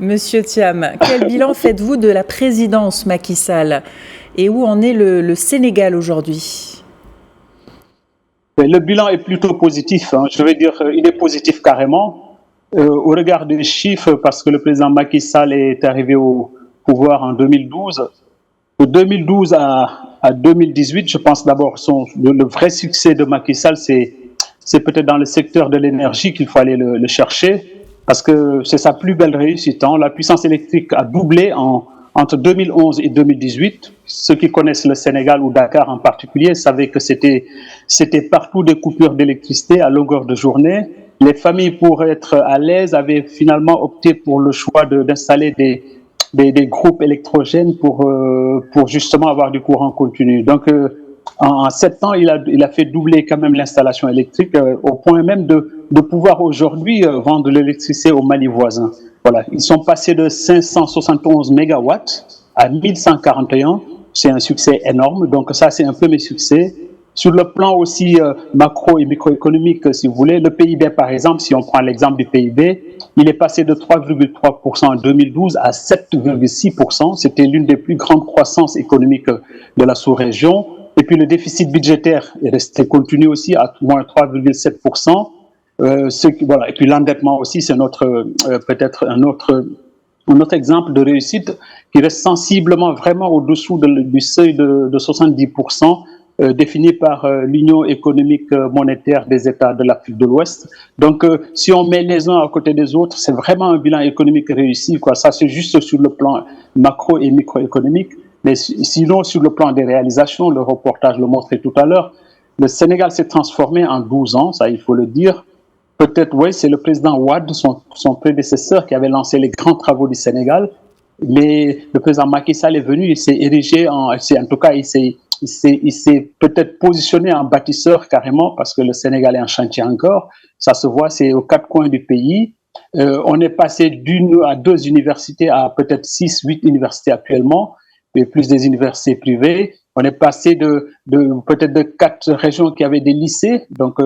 Monsieur Thiam, quel bilan faites-vous de la présidence Macky Sall et où en est le Sénégal aujourd'hui? Le bilan est plutôt positif, hein. Je vais dire, il est positif carrément. Au regard des chiffres, parce que le président Macky Sall est arrivé au pouvoir en 2012. De 2012 à 2018, je pense d'abord le vrai succès de Macky Sall, c'est peut-être dans le secteur de l'énergie qu'il faut aller le chercher, parce que c'est sa plus belle réussite, hein. La puissance électrique a doublé entre 2011 et 2018. Ceux qui connaissent le Sénégal ou Dakar en particulier savaient que c'était partout des coupures d'électricité à longueur de journée. Les familles, pour être à l'aise, avaient finalement opté pour le choix d'installer des groupes électrogènes pour justement avoir du courant continu. Donc, en 7 ans, il a fait doubler quand même l'installation électrique au point même de pouvoir aujourd'hui vendre de l'électricité au Mali voisin. Voilà, ils sont passés de 571 mégawatts à 1141. C'est un succès énorme. Donc ça, c'est un peu mes succès. Sur le plan aussi macro et microéconomique, si vous voulez, le PIB, par exemple, si on prend l'exemple du PIB, il est passé de 3,3% en 2012 à 7,6%. C'était l'une des plus grandes croissances économiques de la sous-région. Et puis le déficit budgétaire est resté continu aussi à moins 3,7%. Voilà. Et puis l'endettement aussi, c'est peut-être un autre exemple de réussite qui reste sensiblement vraiment au-dessous du seuil de 70%. Défini par l'Union économique monétaire des États de l'Afrique de l'Ouest. Donc, si on met les uns à côté des autres, c'est vraiment un bilan économique réussi, quoi. Ça, c'est juste sur le plan macro et microéconomique. Mais sinon, sur le plan des réalisations, le reportage le montrait tout à l'heure, le Sénégal s'est transformé en 12 ans, ça, il faut le dire. Peut-être, oui, c'est le président Wade, son prédécesseur, qui avait lancé les grands travaux du Sénégal. Mais le président Macky Sall est venu, il s'est érigé en tout cas, il s'est peut-être positionné en bâtisseur carrément, parce que le Sénégal est en chantier encore. Ça se voit, c'est aux 4 coins du pays. On est passé d'1 à 2 universités à peut-être 6, 8 universités actuellement, et plus des universités privées. On est passé peut-être de 4 régions qui avaient des lycées, donc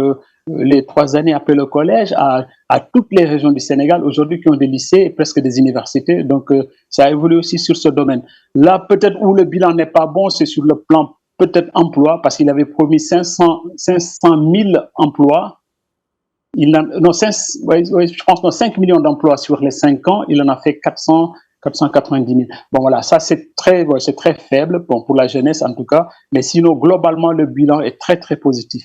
les 3 années après le collège, à toutes les régions du Sénégal aujourd'hui qui ont des lycées et presque des universités. Donc ça a évolué aussi sur ce domaine. Là, peut-être où le bilan n'est pas bon, c'est sur le plan peut-être emploi, parce qu'il avait promis 500 000 emplois. Je pense 5 millions d'emplois sur les 5 ans. Il en a fait 490 000. Bon, voilà, ça c'est très faible, bon, pour la jeunesse en tout cas. Mais sinon, globalement, le bilan est très, très positif.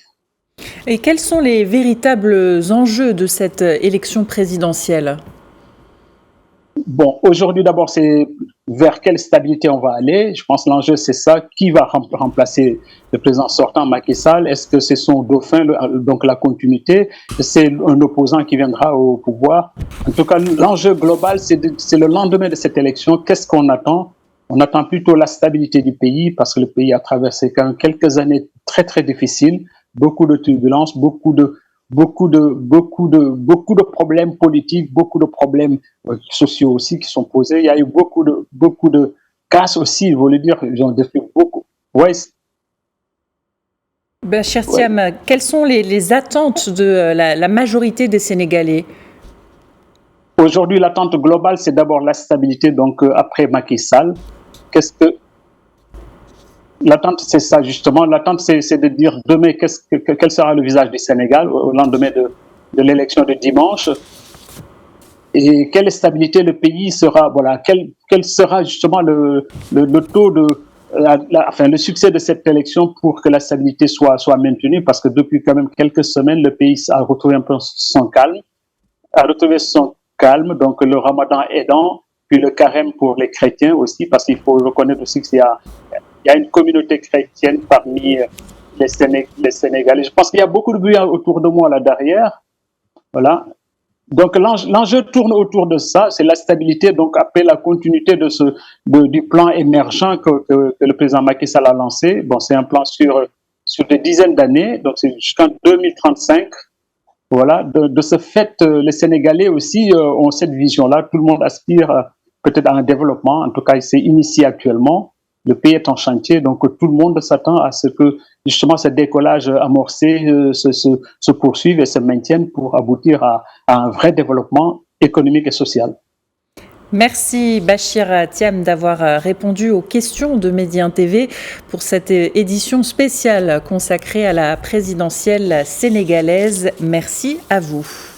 Et quels sont les véritables enjeux de cette élection présidentielle ? Bon, aujourd'hui, d'abord, c'est vers quelle stabilité on va aller. Je pense que l'enjeu, c'est ça. Qui va remplacer le président sortant, Macky Sall? Est-ce que c'est son dauphin, donc la continuité? C'est un opposant qui viendra au pouvoir? En tout cas, l'enjeu global, c'est le lendemain de cette élection. Qu'est-ce qu'on attend? On attend plutôt la stabilité du pays, parce que le pays a traversé quand même quelques années très, très difficiles. Beaucoup de turbulences, beaucoup de problèmes politiques, beaucoup de problèmes sociaux aussi qui sont posés. Il y a eu beaucoup de casses aussi, il faut le dire. Ils ont défait beaucoup. Ouais. Cher Thiam, quelles sont les attentes de la majorité des Sénégalais? Aujourd'hui, l'attente globale, c'est d'abord la stabilité. Donc, après Macky Sall, l'attente, c'est ça justement. L'attente, c'est de dire demain, quel sera le visage du Sénégal au lendemain de l'élection de dimanche, et quelle stabilité le pays sera. Voilà, quel sera justement le taux le succès de cette élection pour que la stabilité soit maintenue, parce que depuis quand même quelques semaines, le pays a retrouvé un peu son calme, donc le Ramadan aidant, puis le carême pour les chrétiens aussi, parce qu'il faut reconnaître aussi qu'il y a une communauté chrétienne parmi les Sénégalais. Je pense qu'il y a beaucoup de bruit autour de moi là derrière. Voilà. Donc l'enjeu tourne autour de ça, c'est la stabilité, donc après la continuité du plan émergent que le président Macky Sall a lancé. Bon, c'est un plan sur des dizaines d'années, donc c'est jusqu'en 2035. Voilà. De ce fait, les Sénégalais aussi ont cette vision-là. Tout le monde aspire peut-être à un développement. En tout cas, il s'est initié actuellement. Le pays est en chantier, donc tout le monde s'attend à ce que justement ce décollage amorcé se poursuive et se maintienne pour aboutir à un vrai développement économique et social. Merci Bachir Thiam d'avoir répondu aux questions de Médien TV pour cette édition spéciale consacrée à la présidentielle sénégalaise. Merci à vous.